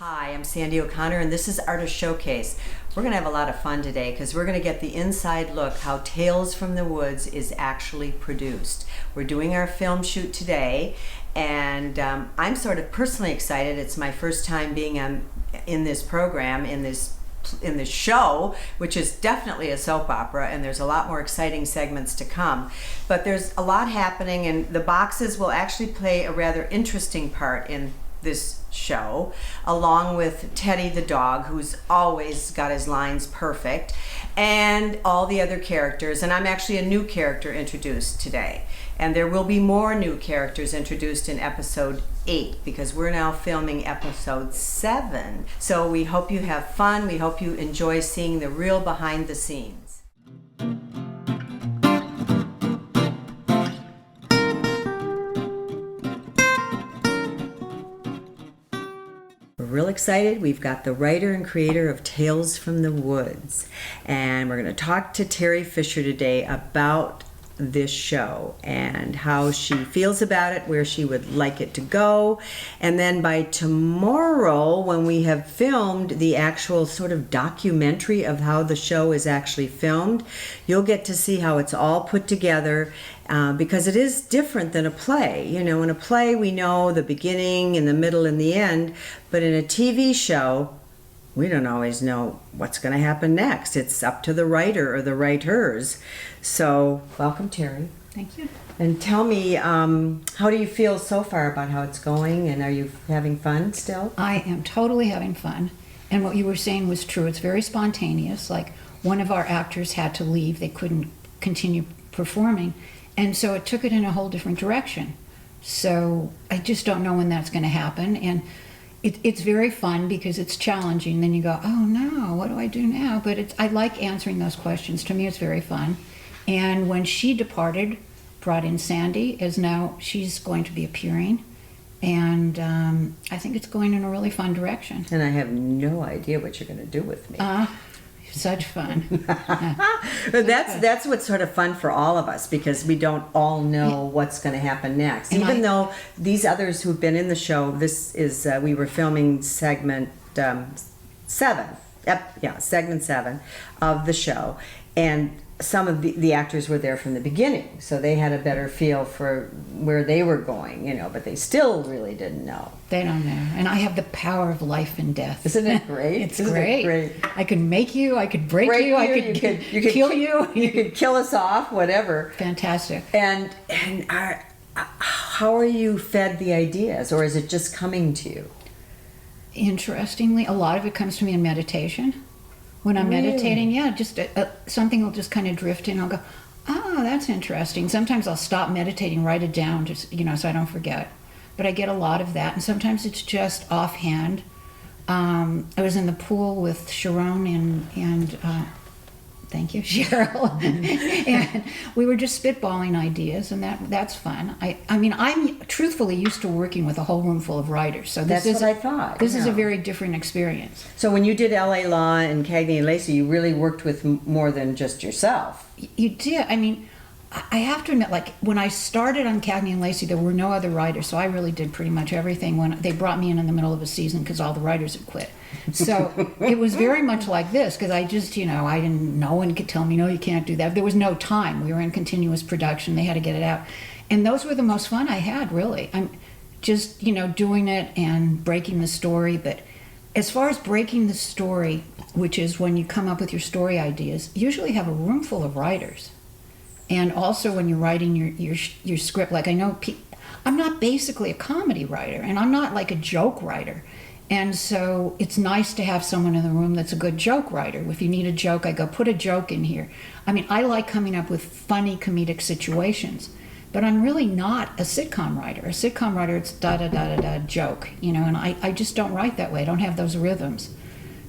Hi, I'm Sandy O'Connor, and this is Artist Showcase. We're going to have a lot of fun today because we're going to get the inside look how Tales from the Woods is actually produced. We're doing our film shoot today, and I'm sort of personally excited. It's my first time being in this program, in this show, which is definitely a soap opera, and there's a lot more exciting segments to come. But there's a lot happening, and the boxes will actually play a rather interesting part in this show, along with Teddy the dog, who's always got his lines perfect, and all the other characters. And I'm actually a new character introduced today. And there will be more new characters introduced in episode 8 because we're now filming episode 7. So we hope you have fun. We hope you enjoy seeing the real behind the scenes. We're real excited. We've got the writer and creator of Tales from the Woods. And we're going to talk to Terry Fisher today about this show and how she feels about it, where she would like it to go. And then by tomorrow, when we have filmed the actual sort of documentary of how the show is actually filmed, you'll get to see how it's all put together, because it is different than a play. You know, in a play we know the beginning and the middle and the end, but in a TV show we don't always know what's going to happen next. It's up to the writer or the writers. So, welcome, Terry. Thank you. And tell me, how do you feel so far about how it's going, and are you having fun still? I am totally having fun. And what you were saying was true. It's very spontaneous. Like, one of our actors had to leave. They couldn't continue performing. And so it took it in a whole different direction. So I just don't know when that's going to happen. And it's very fun because it's challenging. Then you go, oh no, what do I do now? But I like answering those questions. To me, it's very fun. And when she departed, brought in Sandy, as now she's going to be appearing. And I think it's going in a really fun direction. And I have no idea what you're going to do with me. Such fun. That's what's sort of fun for all of us, because we don't all know what's going to happen next. And even though these others who've been in the show, this is we were filming segment 7 of the show, and some of the actors were there from the beginning, so they had a better feel for where they were going, you know, but they still really didn't know. They don't know. And I have the power of life and death. Isn't it great? It's great. I could make you, I could break you, I could kill you. You could kill us off, whatever. Fantastic. And how are you fed the ideas, or is it just coming to you? Interestingly, a lot of it comes to me in meditation. When I'm meditating, just something will just kind of drift in. I'll go, oh, that's interesting. Sometimes I'll stop meditating, write it down, just so I don't forget. But I get a lot of that, and sometimes it's just offhand. I was in the pool with Sharon and thank you, Cheryl, and we were just spitballing ideas, and that's fun. I mean, I'm truthfully used to working with a whole room full of writers, so that's what I thought. This is a very different experience. So when you did L.A. Law and Cagney and Lacey, you really worked with more than just yourself. You did. I mean, I have to admit, like, when I started on Cagney and Lacey, there were no other writers, so I really did pretty much everything. When they brought me in the middle of a season because all the writers had quit. So it was very much like this, because I just, no one could tell me, no, you can't do that. There was no time. We were in continuous production. They had to get it out. And those were the most fun I had, really. I'm just, doing it and breaking the story. But as far as breaking the story, which is when you come up with your story ideas, you usually have a room full of writers. And also when you're writing your script, like I know I'm not basically a comedy writer, and I'm not like a joke writer. And so it's nice to have someone in the room that's a good joke writer. If you need a joke, I go, put a joke in here. I mean, I like coming up with funny comedic situations, but I'm really not a sitcom writer. A sitcom writer, it's da-da-da-da-da joke, and I just don't write that way. I don't have those rhythms.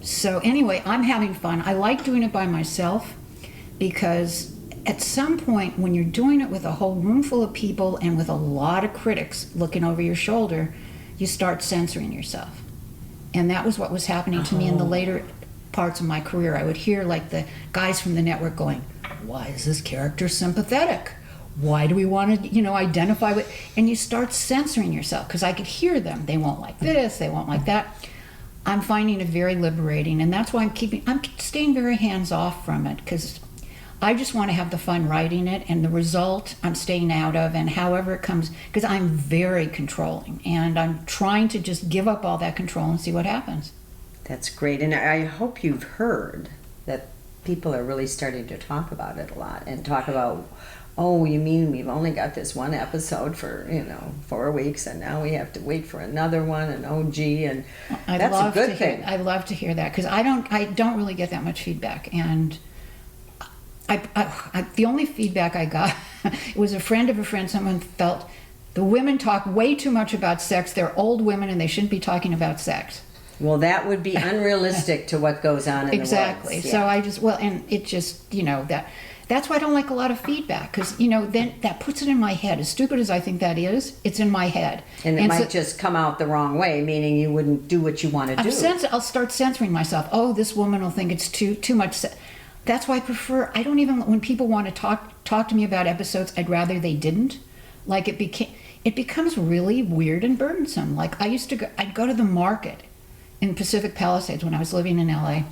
So anyway, I'm having fun. I like doing it by myself because at some point when you're doing it with a whole room full of people and with a lot of critics looking over your shoulder, you start censoring yourself. And that was what was happening to me in the later parts of my career. I would hear like the guys from the network going, why is this character sympathetic? Why do we want to, identify with, and you start censoring yourself, because I could hear them. They won't like this, they won't like that. I'm finding it very liberating, and that's why I'm staying very hands off from it, because I just want to have the fun writing it, and the result I'm staying out of, and however it comes, because I'm very controlling, and I'm trying to just give up all that control and see what happens. That's great, and I hope you've heard that people are really starting to talk about it a lot, and talk about, oh, you mean we've only got this one episode for 4 weeks, and now we have to wait for another one, and oh gee, and that's a good thing. I love to hear that, because I don't really get that much feedback, and the only feedback I got it was a friend of a friend. Someone felt the women talk way too much about sex. They're old women and they shouldn't be talking about sex. Well, that would be unrealistic to what goes on in exactly. the woods. So and it just that's why I don't like a lot of feedback, because then that puts it in my head. As stupid as I think that is, it's in my head, and it might just come out the wrong way, meaning you wouldn't do what you want to do. I'll start censoring myself. Oh, this woman will think it's too much. That's why I prefer. I don't even, when people want to talk to me about episodes, I'd rather they didn't. Like it becomes really weird and burdensome. Like I'd go to the market in Pacific Palisades when I was living in LA,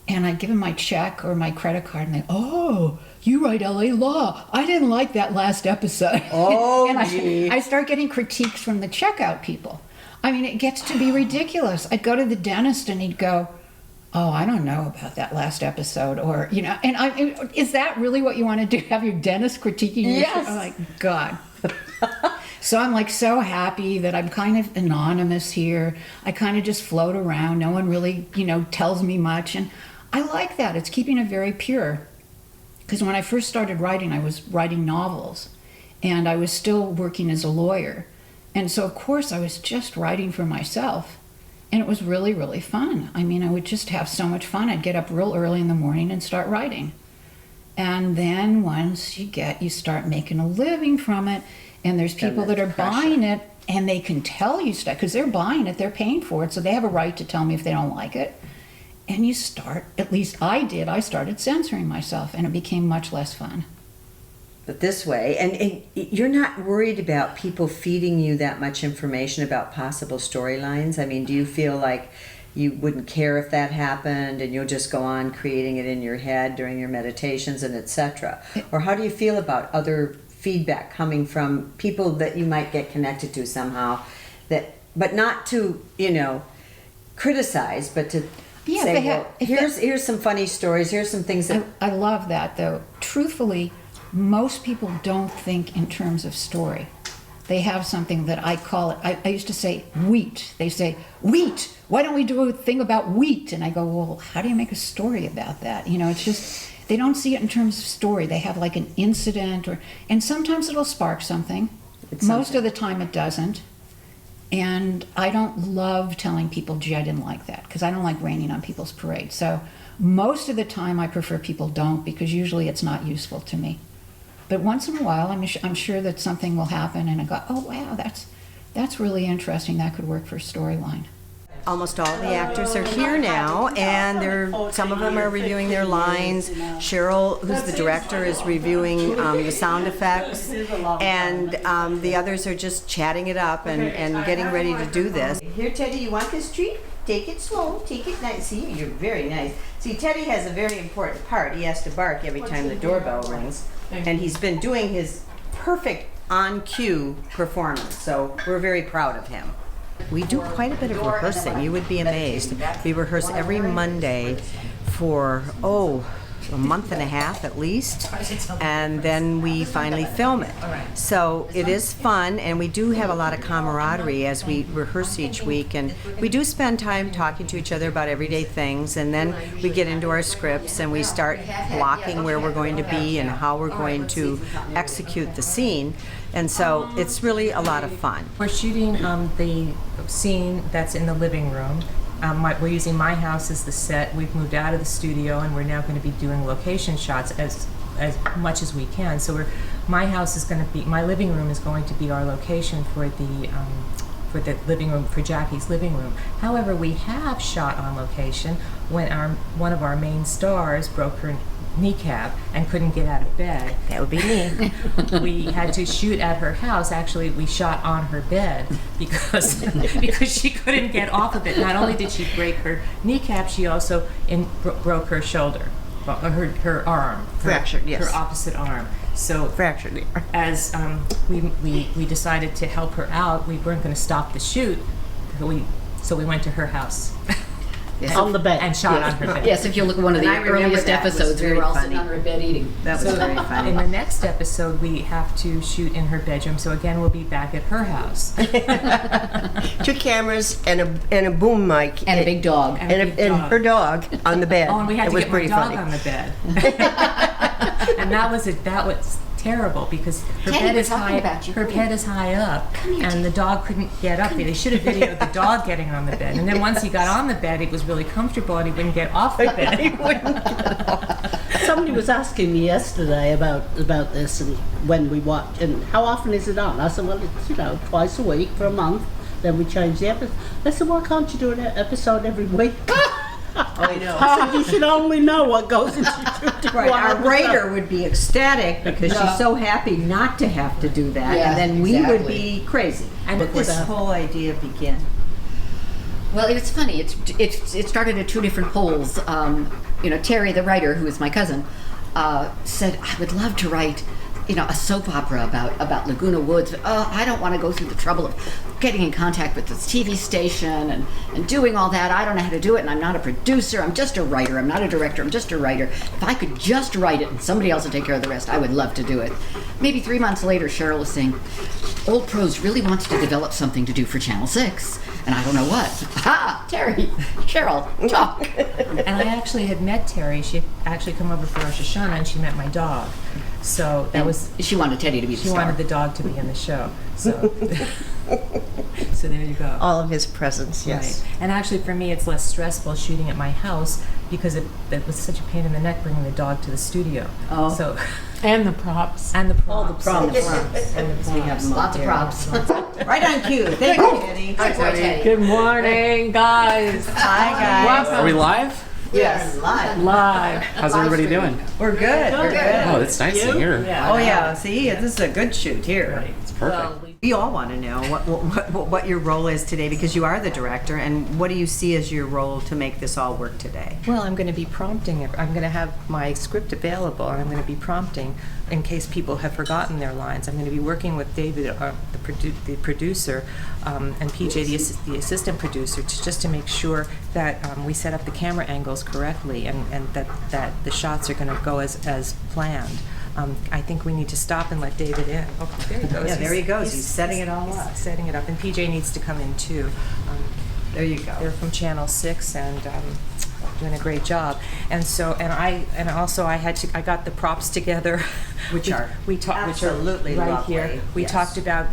and I'd give them my check or my credit card, and they, oh, you write LA law. I didn't like that last episode. Oh, and gee. I start getting critiques from the checkout people. I mean, it gets to be ridiculous. I'd go to the dentist and he'd go, oh, I don't know about that last episode, or and is that really what you want to do? Have your dentist critiquing you? Yes. I'm like, God. So I'm like so happy that I'm kind of anonymous here. I kind of just float around. No one really, tells me much, and I like that. It's keeping it very pure. Because when I first started writing, I was writing novels, and I was still working as a lawyer, and so of course I was just writing for myself. And it was really, really fun. I mean, I would just have so much fun. I'd get up real early in the morning and start writing. And then once you start making a living from it, and there's people that are buying it, and they can tell you stuff, because they're buying it, they're paying for it, so they have a right to tell me if they don't like it. And you start, at least I started censoring myself, and it became much less fun. But this way, and you're not worried about people feeding you that much information about possible storylines? I mean, do you feel like you wouldn't care if that happened, and you'll just go on creating it in your head during your meditations and etc.? Or how do you feel about other feedback coming from people that you might get connected to somehow, but not to, criticize, but to say, well, here's some funny stories, here's some things that... I love that, though. Truthfully, most people don't think in terms of story. They have something that I call it, I used to say wheat. They say, wheat, why don't we do a thing about wheat? And I go, well, how do you make a story about that? It's just, they don't see it in terms of story. They have like an incident, and sometimes it'll spark something. Most of the time it doesn't. And I don't love telling people, gee, I didn't like that, because I don't like raining on people's parade. So most of the time I prefer people don't, because usually it's not useful to me. But once in a while, I'm sure that something will happen, and I go, oh, wow, that's really interesting. That could work for a storyline. Almost all the actors are here now, and some of them are reviewing their lines. Cheryl, who's the director, is reviewing the sound effects, and the others are just chatting it up and getting ready to do this. Here, Teddy, you want this treat? Take it slow, take it nice. See, you're very nice. See, Teddy has a very important part. He has to bark every time the doorbell rings, and he's been doing his perfect on-cue performance, so we're very proud of him. We do quite a bit of rehearsing. You would be amazed. We rehearse every Monday for, a month and a half at least, and then we finally film it. So it is fun, and we do have a lot of camaraderie as we rehearse each week, and we do spend time talking to each other about everyday things, and then we get into our scripts and we start blocking where we're going to be and how we're going to execute the scene. And so it's really a lot of fun. We're shooting the scene that's in the living room. We're using my house as the set. We've moved out of the studio, and we're now going to be doing location shots as much as we can. So my house is going to be, my living room is going to be our location for the living room, for Jackie's living room. However, we have shot on location when one of our main stars broke her kneecap and couldn't get out of bed. That would be me. We had to shoot at her house. Actually, we shot on her bed because she couldn't get off of it. Not only did she break her kneecap, she also broke her shoulder, her arm, Fractured, yes. her opposite arm. So Fractured. as we decided to help her out, we weren't going to stop the shoot. So we went to her house On the bed. and shot on her bed. Yes, if you look at one of the And I remember earliest that. It was episodes, we very were all funny. sitting on her bed eating. That was very funny. In the next episode, we have to shoot in her bedroom. So again, we'll be back at her house. 2 cameras and a boom mic. And a big dog. And a and, big and dog. her dog on the bed. Oh, and we had it to was get my pretty dog funny. on the bed. And that was terrible because her Teddy, bed we're is talking high. about you. Her bed is high up, and the dog couldn't get up. They should have videoed the dog getting on the bed. And then once he got on the bed, he was really comfortable, and he wouldn't get off the bed. Somebody was asking me yesterday about this and when we watch and how often is it on. I said, well, it's twice a week for a month. Then we change the episode. They said, why can't you do an episode every week? I know. I said, you should only know what goes into Right, our one writer would be ecstatic because she's so happy not to have to do that, Yeah, and then we would exactly. be crazy. And But this whole idea begin. Well, it's funny. It started at 2 different poles. Terry, the writer, who is my cousin, said, I would love to write, a soap opera about Laguna Woods. I don't want to go through the trouble of getting in contact with this TV station and doing all that. I don't know how to do it, and I'm not a producer. I'm just a writer. I'm not a director. I'm just a writer. If I could just write it and somebody else would take care of the rest, I would love to do it. Maybe 3 months later, Cheryl was saying, Old Pros really wants to develop something to do for Channel 6. And I don't know what. Ha! Terry, Cheryl, talk. And I actually had met Terry. She had actually come over for Rosh Hashanah, and she met my dog. So that was. She wanted Teddy to be the She star. wanted the dog to be in the show. So, so there you go. All of his presence, yes. Right. And actually, for me, it's less stressful shooting at my house because it was such a pain in the neck bringing the dog to the studio. Oh. So, And the props. and the props. props. And the props. We have them up Lots of there. props. Right on cue. Thank you, Eddie. Hi, poor Teddy. Good morning, guys. Hi, guys. Are we live? Yes, live. Live. How's everybody doing? We're good. We're good. Oh, it's nice to hear. Oh yeah. See, this is a good shoot here. It's perfect. We all want to know what your role is today because you are the director, and what do you see as your role to make this all work today? Well, I'm going to be prompting. I'm going to have my script available, and I'm going to be prompting in case people have forgotten their lines. I'm going to be working with David, the producer, and PJ, the assistant producer, just to make sure that we set up the camera angles correctly and that the shots are going to go as planned. I think we need to stop and let David in. Oh, there he goes. Yeah, there he goes. He's setting it all up. Setting it up, and PJ needs to come in too. There you go. They're from Channel 6 and doing a great job. And so, I got the props together. Which are absolutely right lovely. here. We Yes. talked about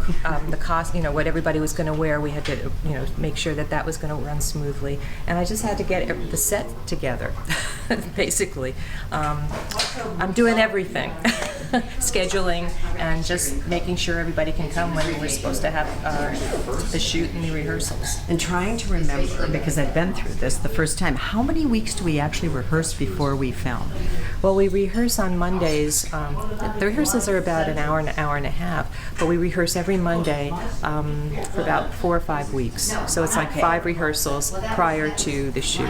the cost, what everybody was going to wear. We had to, make sure that was going to run smoothly. And I just had to get the set together, basically. I'm doing everything. Scheduling and just making sure everybody can come when we're supposed to have the shoot and the rehearsals. And trying to remember, because I've been through this the first time, how many weeks do we actually rehearse before we film? Well, we rehearse on Mondays. The rehearsals are about an hour and a half, but we rehearse every Monday for about 4 or 5 weeks. So it's like 5 rehearsals prior to the shoot.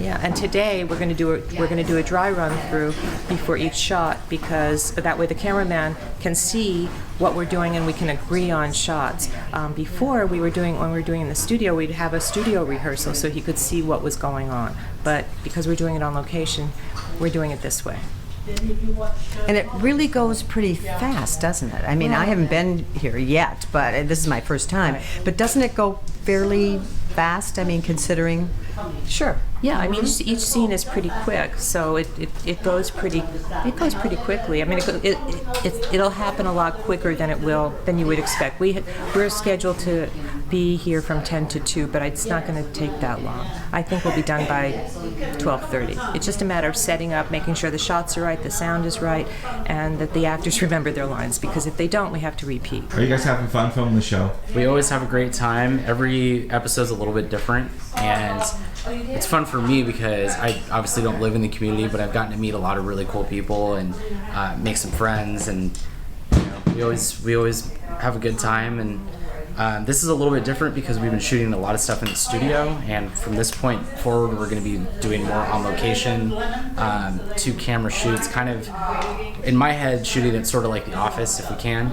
And today we're going to do a dry run through before each shot because that way the cameraman can see what we're doing and we can agree on shots. Before when we were doing in the studio, we'd have a studio rehearsal so he could see what was going on. But because we're doing it on location, we're doing it this way. And it really goes pretty fast, doesn't it? I mean, I haven't been here yet, but this is my first time. But doesn't it go fairly fast? I mean, considering. Sure. Yeah. I mean, each scene is pretty quick, so it goes pretty quickly. I mean, it'll happen a lot quicker than you would expect. We're scheduled to be here from 10 to 2, but it's not going to take that long. I think we'll be done by 12:30. It's just a matter of setting up, making sure the shots are right, the sound is right, and that the actors remember their lines. Because if they don't, we have to repeat. Are you guys having fun filming the show? We always have a great time. Every episode's a little bit different, and it's fun for me because I obviously don't live in the community, but I've gotten to meet a lot of really cool people and make some friends, and we always have a good time. And this is a little bit different because we've been shooting a lot of stuff in the studio, and from this point forward, we're going to be doing more on location, 2 camera shoots, kind of in my head shooting it sort of like The Office if we can.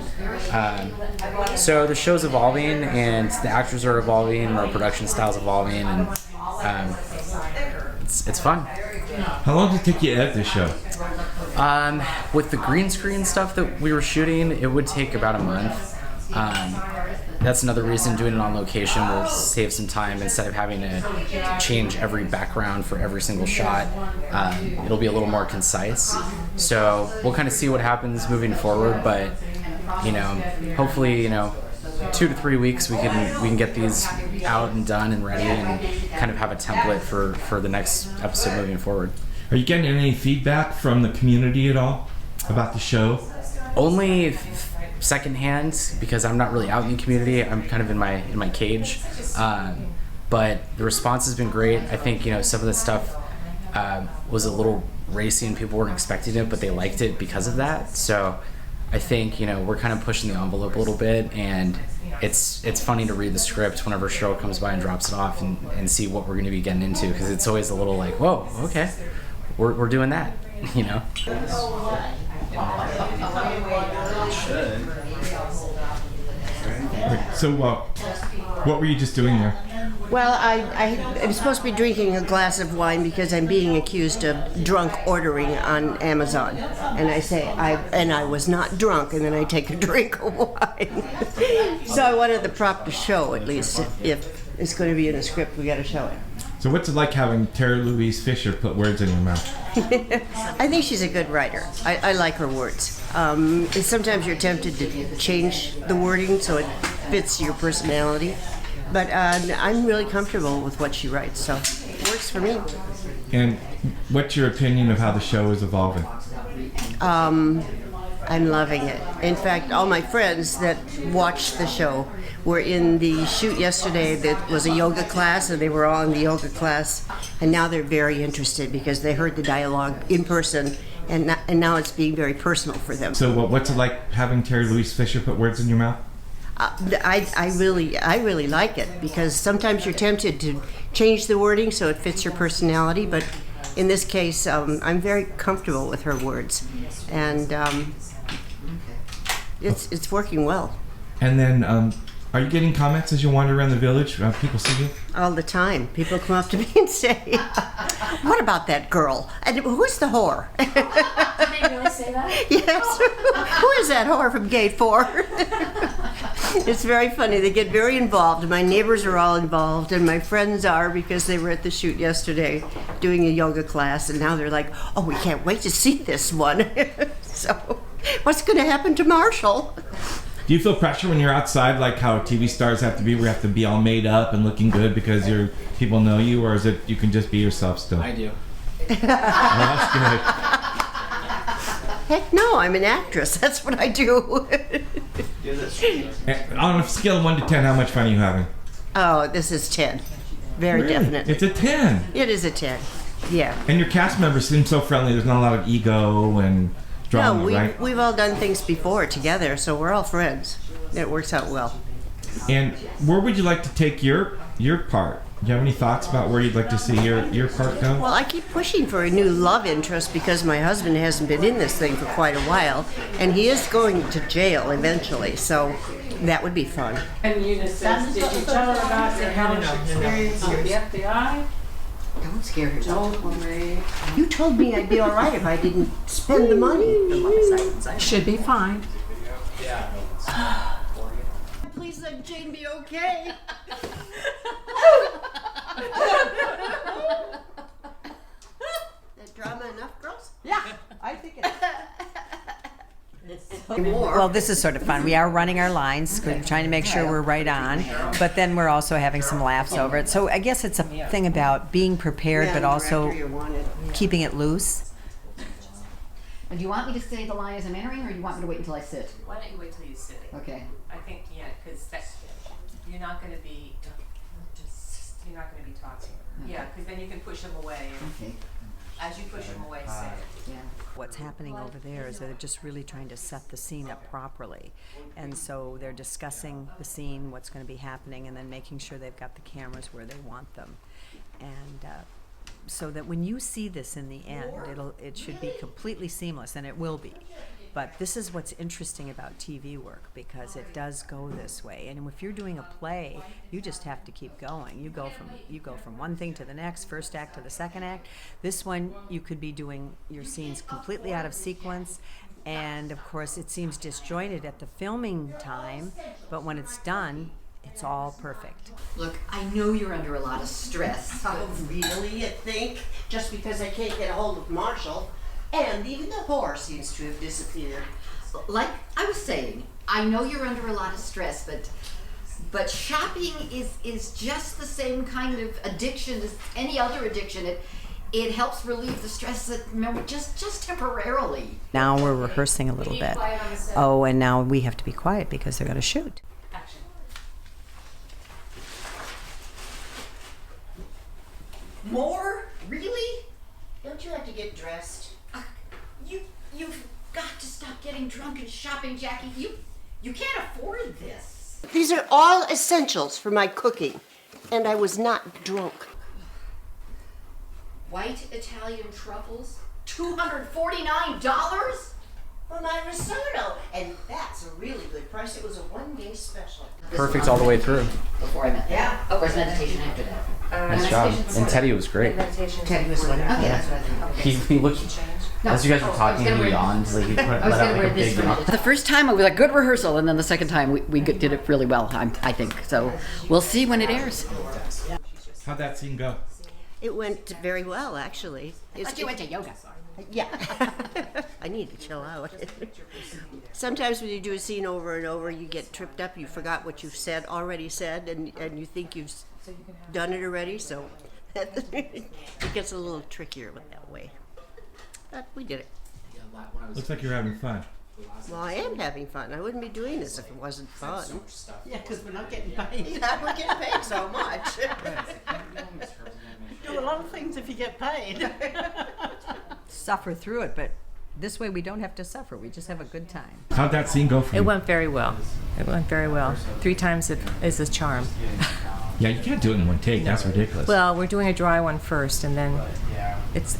So the show's evolving, and the actors are evolving, and our production style's evolving, and it's fun. How long did it take you to edit this show? With the green screen stuff that we were shooting, it would take about a month. That's another reason doing it on location will save some time. Instead of having to change every background for every single shot, it'll be a little more concise. So we'll kind of see what happens moving forward, but hopefully 2 to 3 weeks we can get these out and done and ready, and kind of have a template for the next episode moving forward. Are you getting any feedback from the community at all about the show? Only secondhand, because I'm not really out in the community. I'm kind of in my cage, but the response has been great. I think some of the stuff was a little racy and people weren't expecting it, but they liked it because of that. So I think we're kind of pushing the envelope a little bit, and it's funny to read the script whenever Cheryl comes by and drops it off and see what we're going to be getting into, because it's always a little like, whoa, okay, we're doing that. So what were you just doing there? Well, I'm supposed to be drinking a glass of wine because I'm being accused of drunk ordering on Amazon. And I say, I was not drunk, and then I take a drink of wine. So I wanted the prop to show, at least. If it's going to be in the script, we got to show it. So what's it like having Terry Louise Fisher put words in your mouth? I think she's a good writer. I like her words. And sometimes you're tempted to change the wording so it fits your personality. But I'm really comfortable with what she writes, so it works for me. And what's your opinion of how the show is evolving? I'm loving it. In fact, all my friends that watched the show were in the shoot yesterday that was a yoga class, and they were all in the yoga class, and now they're very interested because they heard the dialogue in person, and now it's being very personal for them. So what's it like having Terry Louise Fisher put words in your mouth? I really like it, because sometimes you're tempted to change the wording so it fits your personality, but in this case, I'm very comfortable with her words, and it's working well. And then, are you getting comments as you wander around the village? People see you? All the time. People come up to me and say, what about that girl? And who's the whore? Did they really say that? Yes. Who is that whore from Gate 4? It's very funny. They get very involved. My neighbors are all involved, and my friends are, because they were at the shoot yesterday doing a yoga class, and now they're like, oh, we can't wait to see this one. So, what's going to happen to Marshall? Do you feel pressure when you're outside, like how TV stars have to be, where you have to be all made up and looking good because people know you, or is it you can just be yourself still? I do. Oh, that's good. Heck no, I'm an actress. That's what I do. And on a scale of 1 to 10, how much fun are you having? Oh, this is 10. Very Really? definitely. It's a 10. It is a 10. Yeah. And your cast members seem so friendly. There's not a lot of ego and drama, No, right? we've all done things before together, so we're all friends. It works out well. And where would you like to take your part? Do you have any thoughts about where you'd like to see your part go? Well, I keep pushing for a new love interest because my husband hasn't been in this thing for quite a while, and he is going to jail eventually, so that would be fun. And Eunice says, did you tell her about your college experience with the FBI? Don't scare her. Don't worry. You told me I'd be all right if I didn't spend the money. Should be fine. Please let Jane be okay. That drama enough, girls? Yeah, I think it's... More. Well, this is sort of fun. We are running our lines, we're trying to make sure we're right on, but then we're also having some laughs over it. So I guess it's a thing about being prepared, but also keeping it loose. And do you want me to say the line as I'm entering, or do you want me to wait until I sit? Why don't you wait till you sit? Okay. I think, because you're not going to be just You're not going to be talking. Yeah, because then you can push them away. And Okay. as you push them away, say it. Yeah. What's happening over there is they're just really trying to set the scene up properly. And so they're discussing the scene, what's going to be happening, and then making sure they've got the cameras where they want them. And so that when you see this in the end, it should be completely seamless, and it will be. But this is what's interesting about TV work, because it does go this way. And if you're doing a play, you just have to keep going. You go from one thing to the next, first act to the second act. This one, you could be doing your scenes completely out of sequence, and of course it seems disjointed at the filming time, but when it's done, it's all perfect. Look, I know you're under a lot of stress. Oh, really, you think? Just because I can't get a hold of Marshall? And even the whore seems to have disappeared. Like I was saying, I know you're under a lot of stress, but shopping is just the same kind of addiction as any other addiction. It helps relieve the stress that, remember, just temporarily. Now we're rehearsing a little bit. Oh, and now we have to be quiet because they're going to shoot. More? Really? Don't you have to get dressed? You've got to stop getting drunk and shopping, Jackie. You can't afford this. These are all essentials for my cooking, and I was not drunk. White Italian truffles? $249? For my risotto, and that's a really good price. It was a one-day special. Perfect all the way through. Before I met Yeah. Of course, meditation after that. Nice job. And Teddy was great. Teddy was wonderful. Okay, that's what I think. He looked, as you guys were talking, he yawned. Like he let out like a big yawn. The first time it was a good rehearsal, and then the second time we did it really well, I think. So we'll see when it airs. How'd that scene go? It went very well, actually. But you went to yoga. Yeah. I need to chill out. Sometimes when you do a scene over and over, you get tripped up. You forgot what you've already said, and you think you've done it already, so it gets a little trickier that way. But we did it. Looks like you're having fun. Well, I am having fun. I wouldn't be doing this if it wasn't fun. Yeah, because we're not getting paid. Yeah, we're getting paid so much. Do a lot of things if you get paid. Suffer through it, but this way we don't have to suffer. We just have a good time. How'd that scene go for you? It went very well. It went very well. 3 times it is a charm. Yeah, you can't do it in one take. That's ridiculous. Well, we're doing a dry one first, and then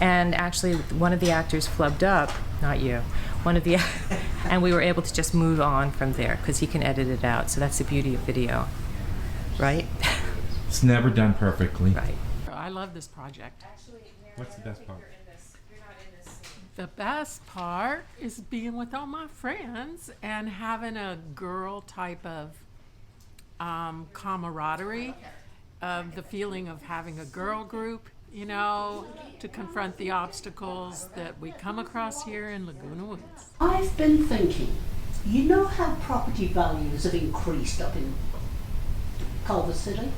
and actually one of the actors flubbed up, not you. And we were able to just move on from there because he can edit it out. So that's the beauty of video, right? It's never done perfectly. Right. I love this project. What's the best part? The best part is being with all my friends and having a girl type of camaraderie, of the feeling of having a girl group, you know, to confront the obstacles that we come across here in Laguna Woods. I've been thinking, you know how property values have increased up in Culver City?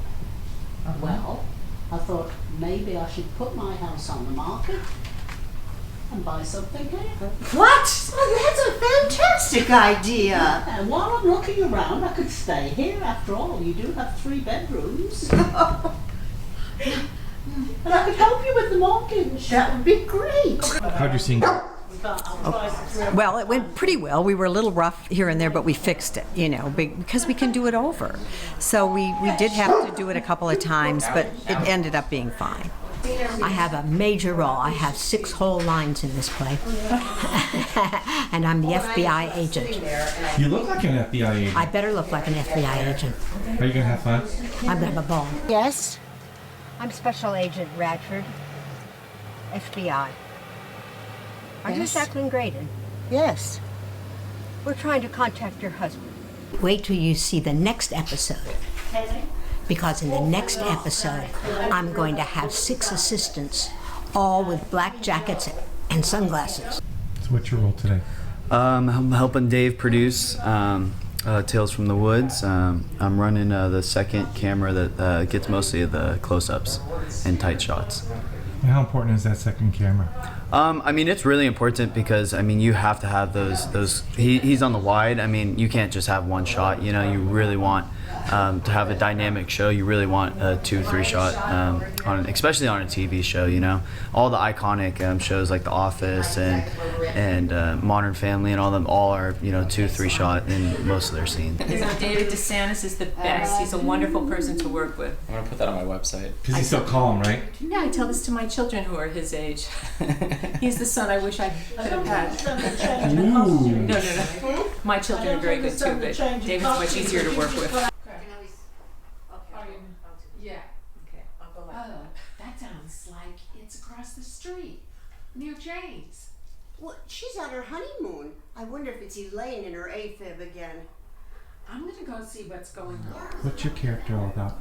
Well, I thought maybe I should put my house on the market and buy something here. What? Oh, that's a fantastic idea. And while I'm looking around, I could stay here. After all, you do have 3 bedrooms. And I could help you with the mortgage. That would be great. How'd your scene go? Well, it went pretty well. We were a little rough here and there, but we fixed it, you know, because we can do it over. So we did have to do it a couple of times, but it ended up being fine. I have a major role. I have 6 whole lines in this play. And I'm the FBI agent. You look like an FBI agent. I better look like an FBI agent. Are you gonna have fun? I'm gonna have a ball. Yes? I'm Special Agent Radford, FBI. Are you Yes. Jacqueline Graydon? Yes. We're trying to contact your husband. Wait till you see the next episode. Because in the next episode, I'm going to have 6 assistants, all with black jackets and sunglasses. So what's your role today? I'm helping Dave produce Tales from the Woods. I'm running the second camera that gets mostly of the close-ups and tight shots. And how important is that second camera? I mean, it's really important because, I mean, you have to have those he's on the wide. I mean, you can't just have one shot, you know, you really want to have a dynamic show, you really want a 2-3 shot, especially on a TV show. You know, all the iconic shows like The Office and Modern Family and all them all are 2-3 shot in most of their scenes. David DeSantis is the best. He's a wonderful person to work with. I'm gonna put that on my website. Because he's so calm, right? Yeah, I tell this to my children who are his age. He's the son I wish I could have had. No. My children are very good too, but David's much easier to work with. Yeah. Okay. I'll go like that. That sounds like it's across the street near Jane's. Well, she's on her honeymoon. I wonder if it's Elaine in her AFib again. I'm gonna go see what's going on. What's your character all about?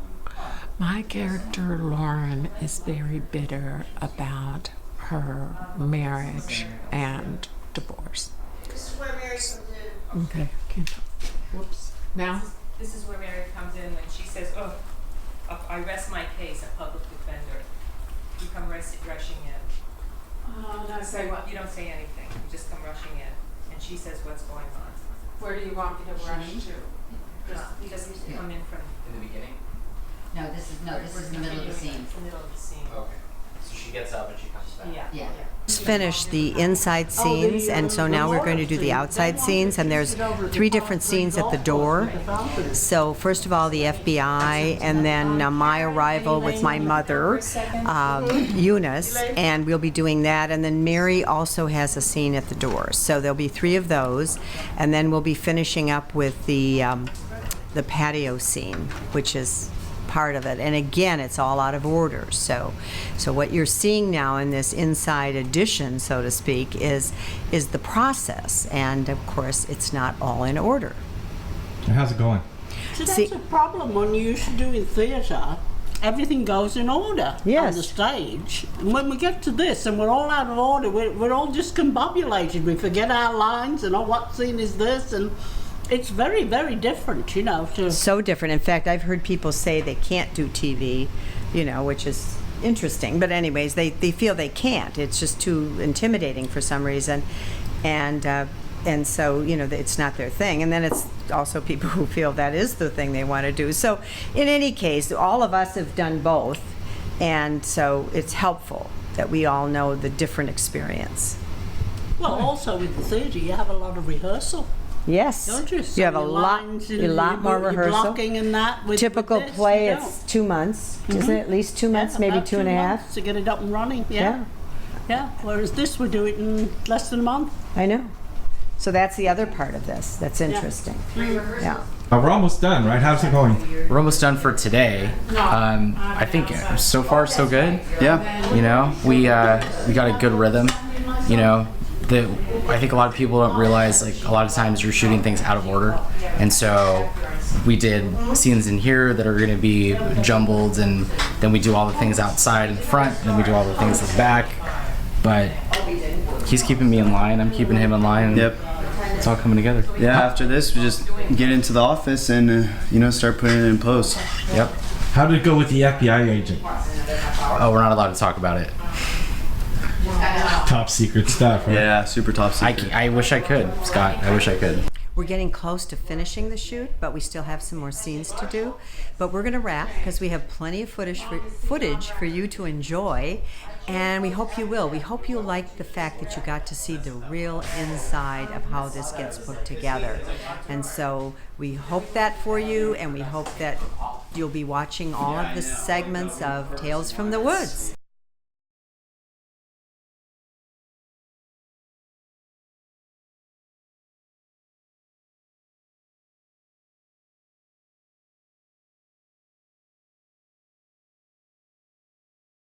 My character, Lauren, is very bitter about her marriage and divorce. This is where Mary comes in. Okay. Whoops. Now? This is where Mary comes in when she says, "Oh, I rest my case, a public defender." You come rushing in. Say what? You don't say anything. You just come rushing in, and she says, "What's going on?" Where do you want me to rush to? Just come in from In the beginning. No, this is the middle of the scene. the middle of the scene. Okay. So she gets up and she comes back. Yeah. Just finished the inside scenes, and so now we're going to do the outside scenes, and there's 3 different scenes at the door. So first of all, the FBI, and then my arrival with my mother, Eunice, and we'll be doing that. And then Mary also has a scene at the door. So there'll be 3 of those, and then we'll be finishing up with the patio scene, which is part of it. And again, it's all out of order. So what you're seeing now in this inside edition, so to speak, is the process. And of course, it's not all in order. And how's it going? So that's a problem when you used to do in theatre. Everything goes in order on the stage. And when we get to this and we're all out of order, we're all discombobulated. We forget our lines and what scene is this, and it's very, very different, So different. In fact, I've heard people say they can't do TV, which is interesting. But anyways, they feel they can't. It's just too intimidating for some reason. And so, it's not their thing. And then it's also people who feel that is the thing they want to do. So in any case, all of us have done both. And so it's helpful that we all know the different experience. Well, also with the theatre, you have a lot of rehearsal. Yes, don't you? You have a lot more rehearsal. Blocking and that. Typical play, it's 2 months, isn't it? At least 2 months, maybe 2.5 to get it up and running. Yeah. Whereas this, we do it in less than a month. I know. So that's the other part of this. That's interesting. Yeah. We're almost done, right? How's it going? We're almost done for today. I think so far so good. Yeah. We got a good rhythm. I think a lot of people don't realize, like, a lot of times you're shooting things out of order, and so we did scenes in here that are going to be jumbled, and then we do all the things outside in the front, and then we do all the things in the back. But he's keeping me in line, I'm keeping him in line. Yep. It's all coming together. Yeah, after this, we just get into the office and start putting it in post. Yep. How did it go with the FBI agent? Oh, we're not allowed to talk about it. Top secret stuff, right? Yeah, super top secret. I wish I could, Scott. I wish I could. We're getting close to finishing the shoot, but we still have some more scenes to do. But we're going to wrap because we have plenty of footage for you to enjoy, and we hope you will. We hope you like the fact that you got to see the real inside of how this gets put together. And so we hope that for you, and we hope that you'll be watching all of the segments of Tales from the Woods.